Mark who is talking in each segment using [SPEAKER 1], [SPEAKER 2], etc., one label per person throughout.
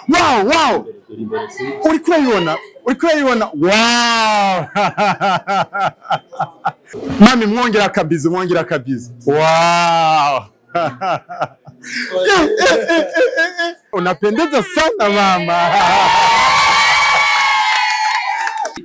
[SPEAKER 1] wow uri kurayibona wow mami mwongera akabizi wow unapendeza sana mama.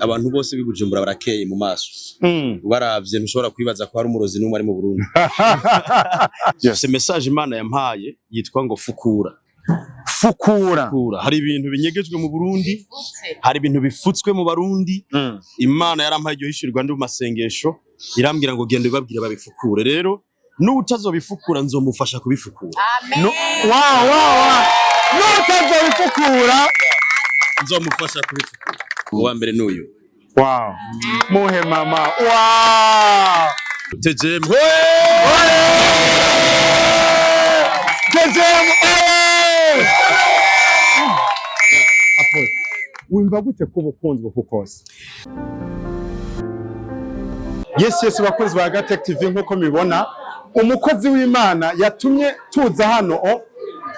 [SPEAKER 2] Abantu bose bibujumbura barakeye mu maso baravye ntushobora kwibaza ko hari umurozi n'umwe ari mu Burundi. Yes, message Imana yampaye yitwa ngo fukura. Hari ibintu binyegejwe mu Burundi, hari ibintu bifutswe mu Barundi. Imana yarampaye iryo hishirirwa ndi mu masengesho irambwira ngo genda bibabwire babifukure. Rero n'utazobifukura nzomufasha kubifukura.
[SPEAKER 1] Amen. Wow. N'utazobifukura
[SPEAKER 2] nzomufasha kubifukura. Uwa mbere n'uyu.
[SPEAKER 1] Wow. Muhe mama. Wow.
[SPEAKER 2] Tejem.
[SPEAKER 1] Wimva gute ko bukunzwe kukose? Yes, bakunzi ba Gatech TV nkuko mibona, umukozi w'Imana yatumye tuza hano,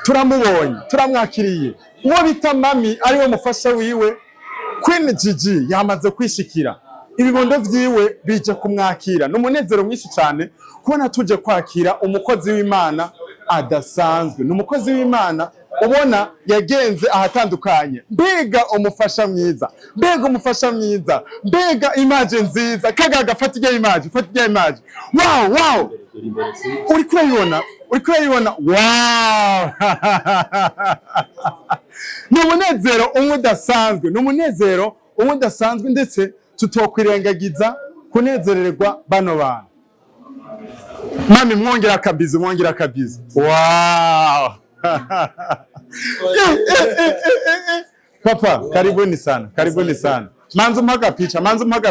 [SPEAKER 1] turamubonye, turamwakiriye. Uwo bita mami ari we mufasha wiwe, Queen Gigi yamaze kwishikira. Ibibondo vyiwe bije kumwakira. N'umunezero mwinshi cyane kubona tuje kwakira umukozi w'Imana adasanzwe. N'umukozi w'Imana ubona yagenze ahatandukanye. Mbega umufasha mwiza, mbega image nziza. Kagaga fata ijya image. Wow. Uri kurayibona. Wow. N'umunezero umudasanzwe ndetse tutokwirengagiza kunezererwa bano bantu. Mami mwongera akabizi. Wow. Papa, karibuni sana. Manzo mpaga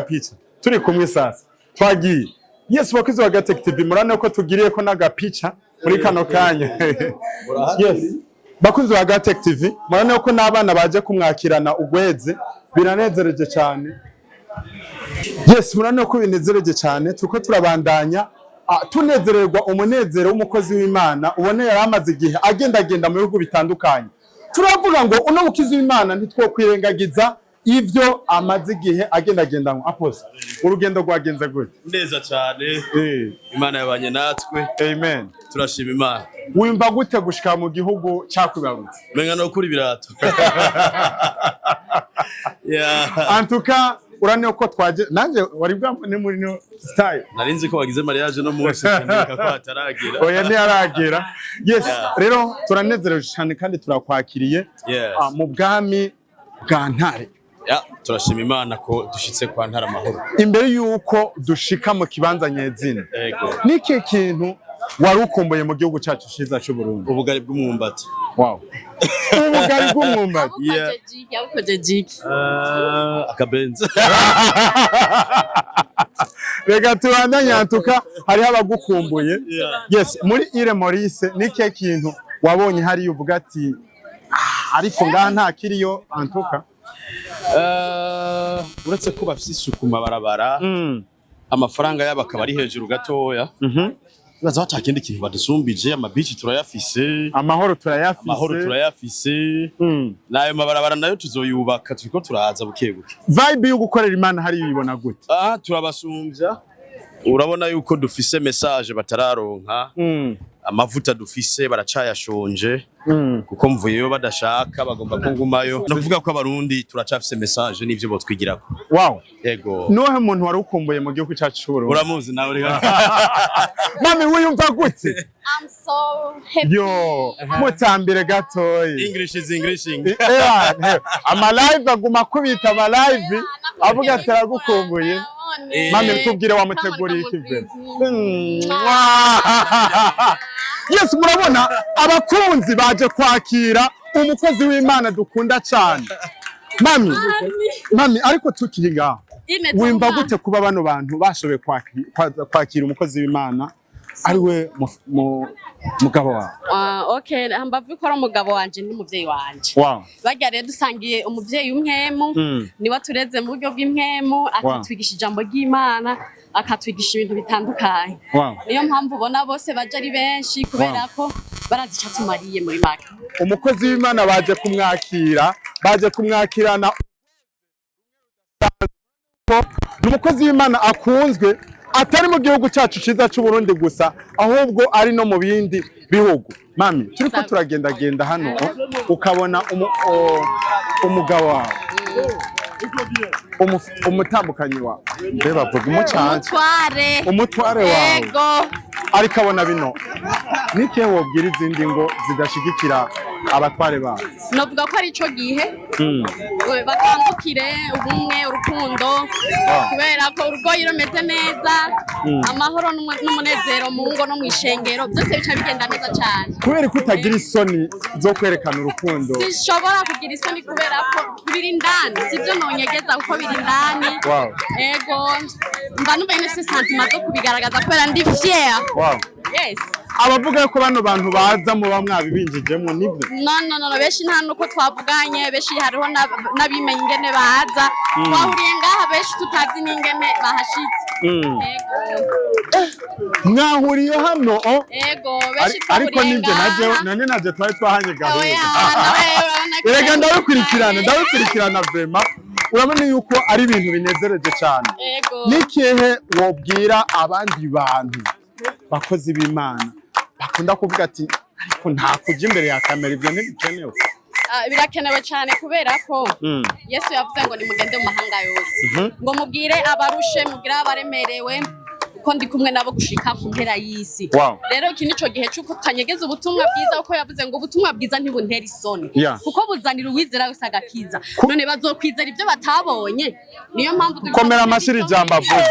[SPEAKER 1] picha. Turi kumwe sasa. Twagiye. Yes, bakozi wa Gatech TV murane ko tugiriye ko naga picha muri kano kanya. Yes. Bakozi wa Gatech TV murane ko n'abana baje kumwakirana ugweze biranezereje cyane. Yes, murane ko binezereje cyane tuko turabandanya tunezererwa umunezero w'umukozi w'Imana ubone yaramaze igihe agenda mu bihugu bitandukanye. Turavuga ngo uno mukizi w'Imana ntitwokwirengagiza ivyo amaze igihe agenda ngo apose urugendo rwagenze gute?
[SPEAKER 2] Neza cyane. Imana yabanye natwe.
[SPEAKER 1] Amen.
[SPEAKER 2] Turashima Imana.
[SPEAKER 1] Wimva gute gushika mu gihugu cyakubarutse?
[SPEAKER 2] Menga no kuri birato.
[SPEAKER 1] Antuka urane uko twaje nanje wari bwambone muri no style.
[SPEAKER 2] Narinzi ko wagize mariage no munsi kandi ko ataragira.
[SPEAKER 1] Oya ni aragera. Yes, rero turanezerewe cyane kandi turakwakiriye mu bwami bwa Ntare.
[SPEAKER 2] Turashima Imana ko dushitse kwa Ntare amahoro.
[SPEAKER 1] Imbere yuko dushika mu kibanza nyezina.
[SPEAKER 2] Yego.
[SPEAKER 1] Niki kintu wari ukumbuye mu gihugu cyacu ciza cy'u Burundi?
[SPEAKER 2] Ubugari bw'umwumbati.
[SPEAKER 1] Wow. Ubugari bw'umwumbati.
[SPEAKER 3] Yabukoze jiki.
[SPEAKER 2] Akabenza.
[SPEAKER 1] Rega tubandanya Antuka hari abagukumbuye. Yes, muri Ile Maurice niki kintu wabonye hari uvuga ati ariko ngaha nta kiriyo Antuka?
[SPEAKER 2] Uretse ko bafise isuku mabarabara amafaranga yabo akaba ari hejuru gatoya. Baza batakindi kintu badusumbije amabici turayafise,
[SPEAKER 1] amahoro turayafise.
[SPEAKER 2] Nayo mabarabara nayo tuzoyubaka turiko turaza bukebuke.
[SPEAKER 1] Vibe yo gukorera Imana hari yibona gute?
[SPEAKER 2] Turabasumbya. Urabona yuko dufise message batararonka. Amavuta dufise baracayashonje kuko mvuyeyo badashaka bagomba kungumayo. Navuga ko abarundi turacafise message n'ivyo botwigirako.
[SPEAKER 1] Wow.
[SPEAKER 2] Yego.
[SPEAKER 1] Nohe muntu wari ukumbuye mu gihugu cyacu cy'Uburundi?
[SPEAKER 2] Uramuzi nawe rega.
[SPEAKER 1] Mami wiyumva gute?
[SPEAKER 3] I'm so happy.
[SPEAKER 1] Yo, mutambire gatoyi.
[SPEAKER 2] English is Englishing.
[SPEAKER 1] Ama live aguma kubita ama live avuga ataragukumbuye. Mami tubwire wamuteguriye ikivyo. Yes, murabona abakunzi baje kwakira umukozi w'Imana dukunda cyane. Mami ariko tukiri ngaho. Wimva gute kuba bano bantu bashoboye kwakira umukozi w'Imana ari we mugabo wawe?
[SPEAKER 3] Okay, mbavuye ko ari umugabo wanje n'umuvyeyi wanje.
[SPEAKER 1] Wow.
[SPEAKER 3] Bajya rero dusangiye umuvyeyi w'imwemu, niwe tureze mu buryo bw'imwemu, akatwigisha ijambo ry'Imana, akatwigisha ibintu bitandukanye. Niyo mpamvu ubona bose baje ari benshi kubera ko barazi icyo tumariye muri make.
[SPEAKER 1] Umukozi w'Imana baje kumwakirana n'umukozi w'Imana akunzwe atari mu gihugu cyacu ciza cy'u Burundi gusa ahubwo ari no mu bindi bihugu. Mami turiko turagendagenda hano ukabona umugabo wawe umutambukanyi wawe mbeba vuga umutware wawe ariko abona bino nike wobwira izindi ngo zidashigikira abatware babo.
[SPEAKER 3] Novuga ko ari ico gihe bakangukire ubumwe urukundo kubera ko urugo rumeze neza amahoro n'umunezero mu ngo no mwishengero byose bica bigenda neza cyane.
[SPEAKER 1] Kubera ko utagira isoni zo kwerekana urukundo.
[SPEAKER 3] Sishobora kugira isoni kubera ko biri indani sivyo nonyegeza kuko biri indani. Ego mba numva nese sentiment zo kubigaragaza kubera ndi fier. Yes.
[SPEAKER 1] Abavuga ko bano bantu baza mu bamwabibinjijemo nibyo.
[SPEAKER 3] No beshi nta nuko twavuganye beshi hariho nabimenye ingene baza twahuriye ngaha beshi tutazi n'ingene bahashitse.
[SPEAKER 1] Mwahuriye hano
[SPEAKER 3] ego beshi twahuriye
[SPEAKER 1] ariko nibyo naje twari twahanye gahunda. Erega ndabikurikirana vraiment urabona yuko ari ibintu binezereje cyane. Nikihe wobwira abandi bantu bakozi b'Imana bakunda kuvuga ati ariko nta kuja imbere ya kamera ibyo ntibikenewe?
[SPEAKER 3] Birakenewe cyane kubera ko Yesu yavuze ngo nimugende mu mahanga yose ngo mubwire abarushe mubwire abaremerewe ko ndi kumwe nabo gushika ku mpera y'isi. Rero iki nico gihe cyuko tutanyegeza ubutumwa bwiza uko yavuze ngo ubutumwa bwiza ntibuntera isoni kuko buzanira uwizera wese agakiza. None bazokwizera ibyo batabonye niyo mpamvu
[SPEAKER 1] komera amashiri ijambo avuze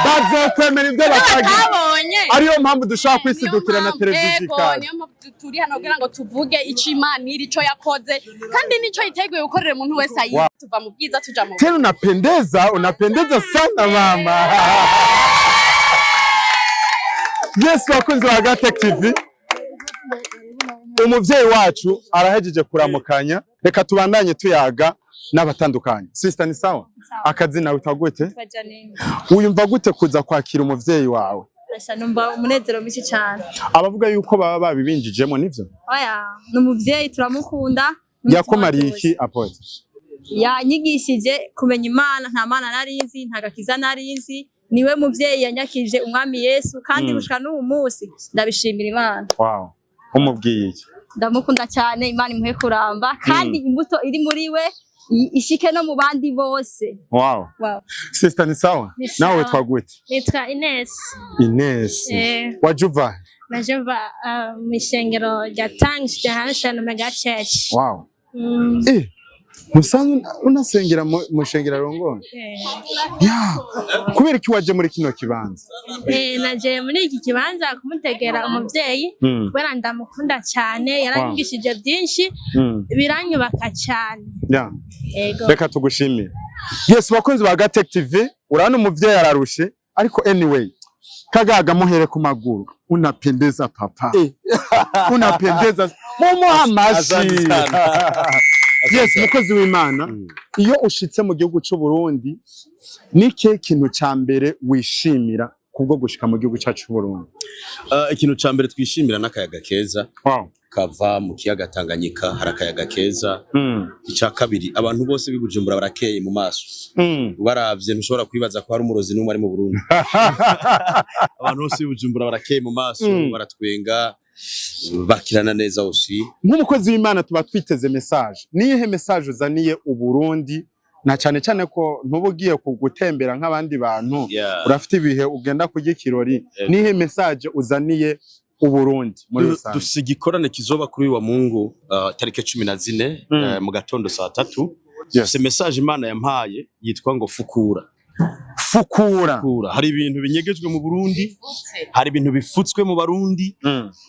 [SPEAKER 1] bazokwemera ibyo batabonye ariyo mpamvu dushaka kwisidukira na televiziyo kandi
[SPEAKER 3] niyo mpamvu turi hano kugira ngo tuvuge ico Imana irico yakoze kandi nico yiteguye gukorera umuntu wese ayi tuva mu bwiza tuja mu
[SPEAKER 1] tena. Unapendeza sana mama. Yes, bakunzi ba Gatech TV, umuvyeyi wacu arahejeje kuramukanya, reka tubandanye tuyaga n'abatandukanye. Sister ni sawa? Akazi nawe utagute? Uyumva gute kuza kwakira umuvyeyi wawe?
[SPEAKER 4] Numva umunezero mwinshi cyane.
[SPEAKER 1] Abavuga yuko baba babibinjijemo nivyo?
[SPEAKER 4] Oya, n'umuvyeyi turamukunda.
[SPEAKER 1] Yakomariye iki apote?
[SPEAKER 4] Yanyigishije kumenya Imana, nta mana narinzi, nta gakiza narinzi. Niwe muvyeyi yanyakije umwami Yesu kandi gushika n'ubu munsi ndabishimira Imana.
[SPEAKER 1] Wow. Umubwiye iki?
[SPEAKER 4] Ndamukunda cyane, Imana imuhe kuramba kandi imbuto iri muri we ishike no mu bandi bose.
[SPEAKER 1] Wow. Sister ni sawa? Nawe twagute?
[SPEAKER 5] Nitwa
[SPEAKER 1] Ines. Wajuva?
[SPEAKER 5] Najuva mishengero rya Tangs Jahanshana Mega Church.
[SPEAKER 1] Wow. Musanzwe unasengera mu shengera rongone? Kubera ki waje muri kino kibanza?
[SPEAKER 5] Naje muri iki kibanza kumutegera umuvyeyi kubera ndamukunda cyane, yaranyigishije byinshi biranyubaka cyane.
[SPEAKER 1] Reka tugushimire. Yes, bakunzi ba Gatech TV, urana umuvyeyi ararushe ariko anyway kagaga muhere ku maguru. Unapendeza papa. Unapendeza. Mumuhamashi. Yes, mukozi w'Imana, iyo ushitse mu gihugu cy'u Burundi nike kintu ca mbere wishimira kubwo gushika mu gihugu cyacu cy'u Burundi?
[SPEAKER 2] Ikintu ca mbere twishimira n'akayaga keza. Kava mu kiyaga Tanganyika harakayaga keza. Ica kabiri abantu bose bibujumbura barakeye mu maso. Baravye ntushobora kwibaza ko hari umurozi n'umwe ari mu Burundi. Abantu bose bibujumbura barakeye mu maso, baratwenga bakirana neza usi.
[SPEAKER 1] Nk'umukozi w'Imana tuba twiteze message. Niyihe message uzaniye u Burundi na cyane ko ntubugiye kugutembera nk'abandi bantu urafite ibihe ugenda kujya kirori? Niyihe message uzaniye u Burundi muri rusange?
[SPEAKER 2] Dufise igikorane kizoba kuri wa Mungu tarike 14 mu gatondo saa 3. Dufise message Imana yampaye yitwa ngo fukura. Hari ibintu binyegejwe mu Burundi, hari ibintu bifutswe mu Barundi.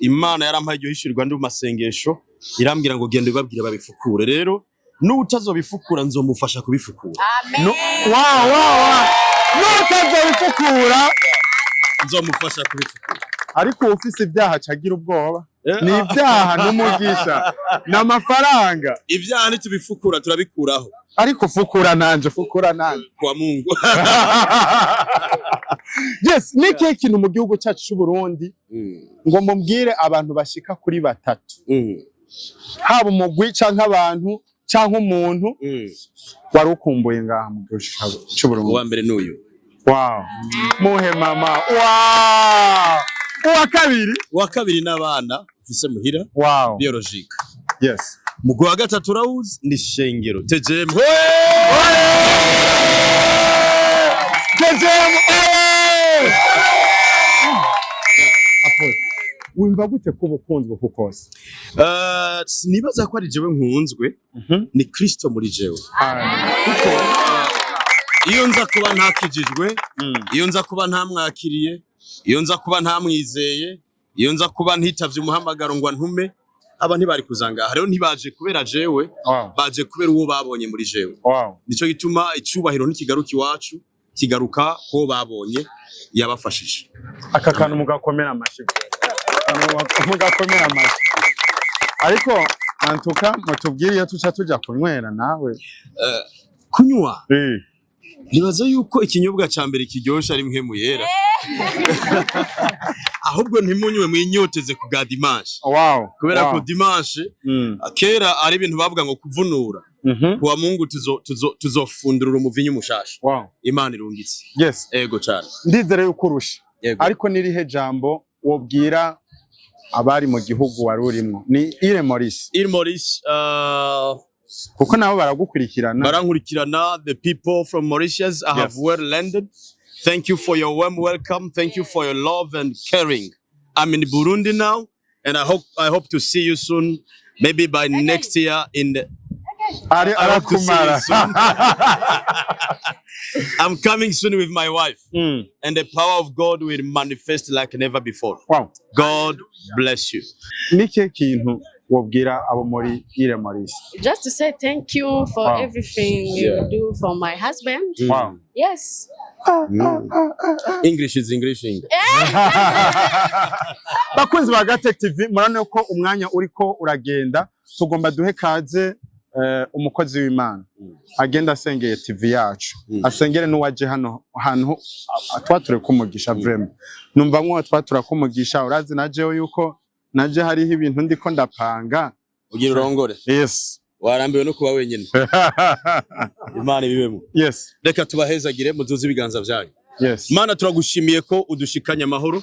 [SPEAKER 2] Imana yarampaye iryo hishirirwa ndi mu masengesho irambwira ngo genda bibabwire babifukure. Rero n'utazobifukura nzomufasha kubifukura.
[SPEAKER 3] Amen.
[SPEAKER 1] N'utazobifukura
[SPEAKER 2] nzomufasha kubifukura.
[SPEAKER 1] Ariko ufise ibyaha cagira ubwoba. Ni ibyaha n'umugisha n'amafaranga.
[SPEAKER 2] Ibyaha nitubifukura turabikuraho.
[SPEAKER 1] Ariko fukura nanje
[SPEAKER 2] kwa Mungu.
[SPEAKER 1] Yes, niki kintu mu gihugu cyacu cy'u Burundi ngo mumbwire abantu bashika kuri batatu. Haba umugwi canke abantu canke umuntu wari ukumbuye ngaha mu gihugu cy'u Burundi.
[SPEAKER 2] Uwa mbere n'uyu.
[SPEAKER 1] Wow. Muhe mama. Wow. Uwa kabiri n'abana ufise muhira.
[SPEAKER 2] Wow. Biologique.
[SPEAKER 1] Yes.
[SPEAKER 2] Mugwi wa gatatu urawuzi ni shengero. Tejemu.
[SPEAKER 1] Tejemu. Apoy. Wumva gute ko bukunzwe kukose?
[SPEAKER 2] Sinibaza ko ari jewe nkunzwe. Ni Kristo muri jewe. Iyo nza kuba ntakijijwe, iyo nza kuba ntamwakiriye, iyo nza kuba ntamwizeye, iyo nza kuba ntitavye umuhamagaro ngo ntume, aba ntibari kuzanga. Rero ntibaje kubera jewe, baje kubera uwo babonye muri jewe. Nico gituma icubahiro ntikigaruka iwacu, kigaruka ko babonye yabafashije.
[SPEAKER 1] Aka kantu mugakomera amashi. Mugakomera amashi. Ariko antuka mutubwire iyo tuca tuja kunywera nawe.
[SPEAKER 2] Kunywa. Nibaza yuko ikinyobwa ca mbere kiryosha ari mwe muyera. Ahubwo ntimunywe mwinyoteze ku ga dimanche.
[SPEAKER 1] Wow.
[SPEAKER 2] Kubera ko dimanche kera ari ibintu bavuga ngo kuvunura. Kuwa Mungu tuzofundurura umuvinyu mushasha.
[SPEAKER 1] Wow.
[SPEAKER 2] Imana irungitse.
[SPEAKER 1] Yes.
[SPEAKER 2] Ego cyane.
[SPEAKER 1] Ndizere yuko urusha. Ariko nirihe jambo wobwira abari mu gihugu wari urimo? Ni Ile Maurice.
[SPEAKER 2] Ile Maurice
[SPEAKER 1] kuko nabo baragukurikirana.
[SPEAKER 2] Barankurikirana. The people from Mauritius I have well landed. Thank you for your warm welcome. Thank you for your love and caring. I'm in Burundi now and I hope to see you soon, maybe by next year in the I'm coming soon with my wife and the power of God will manifest like never before.
[SPEAKER 1] Wow.
[SPEAKER 2] God bless you.
[SPEAKER 1] Niki kintu wobwira abo muri Ile Maurice?
[SPEAKER 3] Just to say thank you for everything you do for my husband.
[SPEAKER 1] Wow.
[SPEAKER 3] Yes.
[SPEAKER 2] English is English.
[SPEAKER 1] Bakunzi ba Gatech TV murane ko umwanya uriko uragenda tugomba duhe kaze umukozi w'Imana agenda asengeye TV yacu asengere n'uwaje hano hantu atwature kumugisha vraiment numva nko twatura kumugisha urazi najeho yuko naje hariho ibintu ndiko ndapanga
[SPEAKER 2] ugira urongore.
[SPEAKER 1] Yes.
[SPEAKER 2] Warambiwe no kuba wenyine. Imana ibibemo.
[SPEAKER 1] Yes.
[SPEAKER 2] Reka tubahezagire muzuze ibiganza byanyu.
[SPEAKER 1] Yes.
[SPEAKER 2] Mana turagushimiye ko udushikanya amahoro.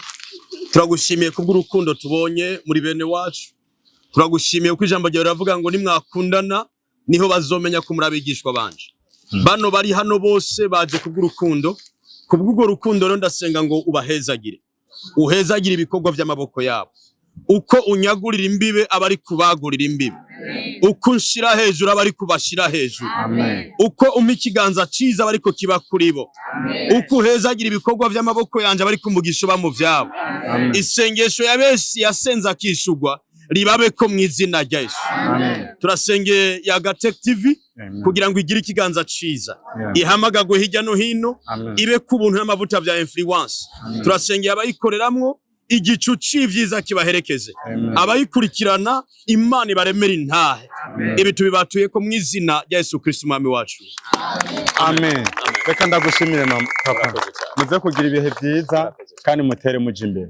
[SPEAKER 2] Turagushimiye ko bw'urukundo tubonye muri bene wacu. Turagushimiye ko ijambo ryawe ravuga ngo nimwakundana niho bazomenya ko murabigishwa banje. Bano bari hano bose baje kubw'urukundo. Kubw'ugo rukundo rero ndasenga ngo ubahezagire. Uhezagire ibikorwa by'amaboko yabo. Uko unyagurira imbibe abari kubagurira imbibe. Uko unshira hejuru abari kubashira hejuru. Uko umpa ikiganza ciza abari ko kiba kuri bo. Uko uhezagira ibikorwa by'amaboko yanje abari kumugisha ba mu vyabo. Isengesho ya besi yasenza kishugwa ribabe ko mwizina rya Yesu. Turasengeye ya Gatech TV kugira ngo igire ikiganza ciza. Ihamagagwe hirya no hino ibe ku buntu n'amavuta bya influence. Turasengeye abayikoreramwo igicu c'ivyiza kibaherekeze. Abayikurikirana Imana ibaremera intahe. Ibi tubibatuye ko mwizina rya Yesu Kristo umwami wacu.
[SPEAKER 1] Amen. Reka ndagushimire papa. Muze kugira ibihe byiza kandi mutere muje imbere.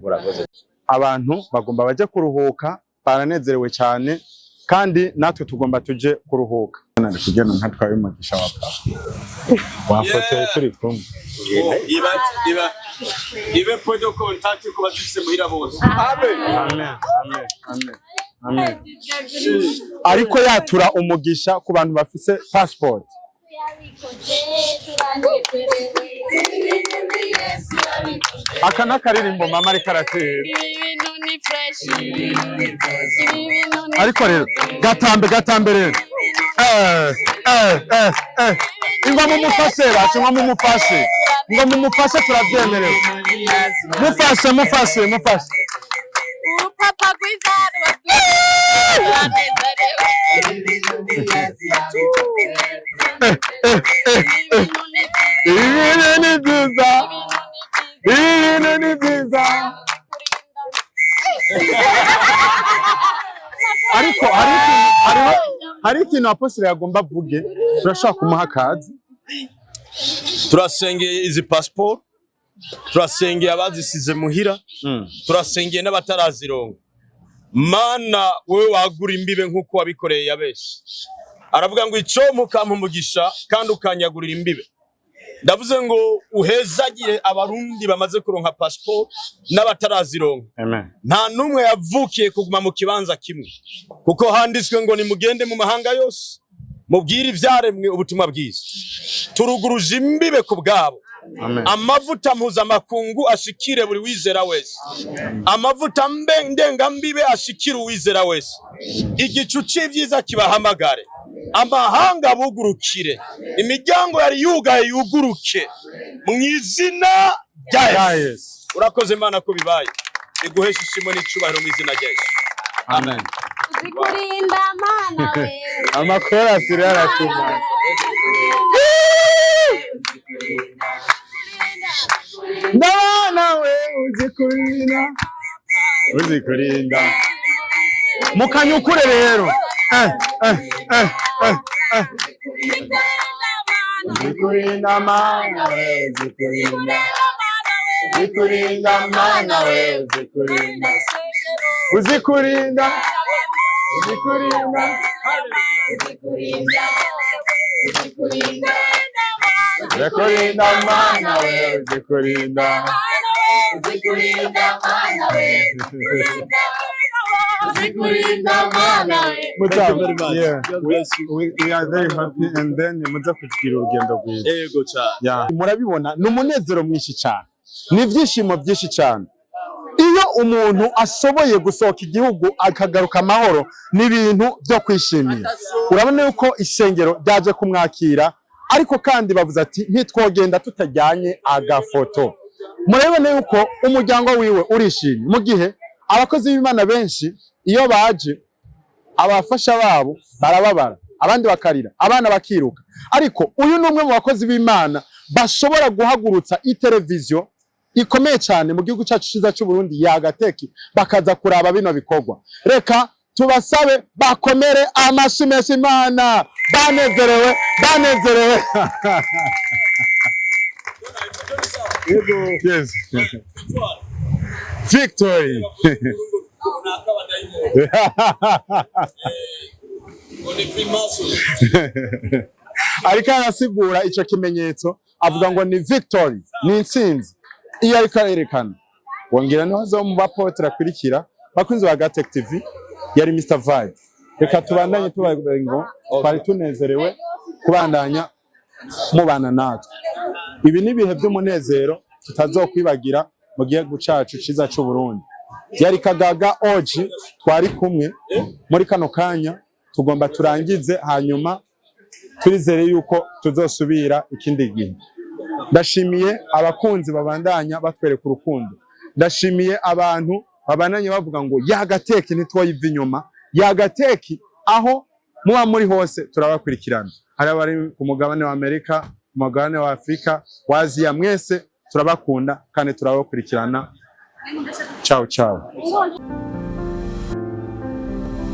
[SPEAKER 1] Abantu bagomba baje kuruhuka baranezerewe cyane kandi natwe tugomba tuje kuruhuka. Nari kugena ntatwaye umugisha wa papa. Wafotoye turi kumwe.
[SPEAKER 2] Ibe point of contact ku bafise muhira bose.
[SPEAKER 1] Amen. Ariko yatura umugisha ku bantu bafise passport. Aka nakaririmbo mama ari karatera. Ariko rero gatambe rero. Ingwa mumufashe. Ngo mumufashe turavyemerewe. Mufashe.
[SPEAKER 3] Papa kwizana
[SPEAKER 1] Ibintu ni byiza. Ariko hari ikintu apostle yagomba vuge turashaka kumuha kazi.
[SPEAKER 2] Turasengeye izi passport turasengeye abazisize muhira, turasengeye n'abatarazironga. Mana wewe wagura imbibe nk'uko wabikoreye yabeshi. Aravuga ngo ico mukampa umugisha kandi ukanyagurira imbibe. Ndavuze ngo uhezagire abarundi bamaze kuronka passport n'abatarazironka.
[SPEAKER 1] Amen.
[SPEAKER 2] Nta numwe yavukiye kuguma mu kibanza kimwe. Kuko handitswe ngo nimugende mu mahanga yose mubwire ivyaremwe ubutumwa bwiza. Turuguruje imbibe ku bwabo.
[SPEAKER 1] Amen.
[SPEAKER 2] Amavuta mpuzamakungu ashikire buri wizera wese. Amavuta ndengambibe ashikire uwizera wese. Igicu c'ivyiza kibahamagare. Amahanga bugurukire. Imiryango yari yugaye yuguruke. Mu izina rya Yesu. Urakoze Mana ko bibaye. Iguhesha ishimo n'icubahiro mu izina rya Yesu. Amen.
[SPEAKER 3] Uzikurinda Mana we.
[SPEAKER 1] Amakora sirara tuma. Ndana we uzikurinda. Mukanyukure rero. Uzikurinda Mana we uzikurinda. Uzikurinda Mana we uzikurinda. Uzikurinda. Uzikurinda. Uzikurinda Mana we uzikurinda. Uzikurinda Mana we uzikurinda Mana we. We are very happy and then muza kugira urugendo rwiza.
[SPEAKER 2] Yego cyane.
[SPEAKER 1] Murabibona ni umunezero mwinshi cyane. Ni ibyishimo byinshi cyane. Iyo umuntu ashoboye gusohoka igihugu akagaruka amahoro n'ibintu byo kwishimira. Urabona yuko ishengero ryaje kumwakira ariko kandi bavuze ati ntitwogenda tutajyanye agafoto. Murabona yuko umuryango wiwe urishimye mu gihe abakozi b'Imana benshi iyo baje abafasha babo barababara, abandi bakarira, abana bakiruka. Ariko uyu ni umwe mu bakozi b'Imana bashobora guhagurutsa iteleviziyo ikomeye cyane mu gihugu cyacu cyiza cy'u Burundi yagateki bakaza kuraba bino bikorwa. Reka tubasabe bakomere amashi menshi Imana, banezerewe. Yes. Victory. Ariko arasigura ico kimenyetso avuga ngo ni victory, ni intsinzi. Iyo ariko arerekana wongera no mu bapotre akurikira bakunze ba Gatech TV yari Mr Vibe. Reka tubandanye tubaye ngo twari tunezerewe kubandanya mubana natwe. Ibi ni bihe by'umunezero tutazokwibagira mu gihugu cyacu ciza cy'u Burundi. Yari Kagaga Oji twari kumwe muri kano kanya tugomba turangize hanyuma turizere yuko tuzosubira ikindi gihe. Ndashimiye abakunzi babandanya batwereka urukundo. Ndashimiye abantu babananye bavuga ngo yagateki ntitwoyiva inyuma. Yagateki aho muba muri hose turabakurikirana. Hari abari ku mugabane wa Amerika, umugabane wa Afrika, wa Aziya, mwese turabakunda kandi turabakurikirana. Ciao ciao.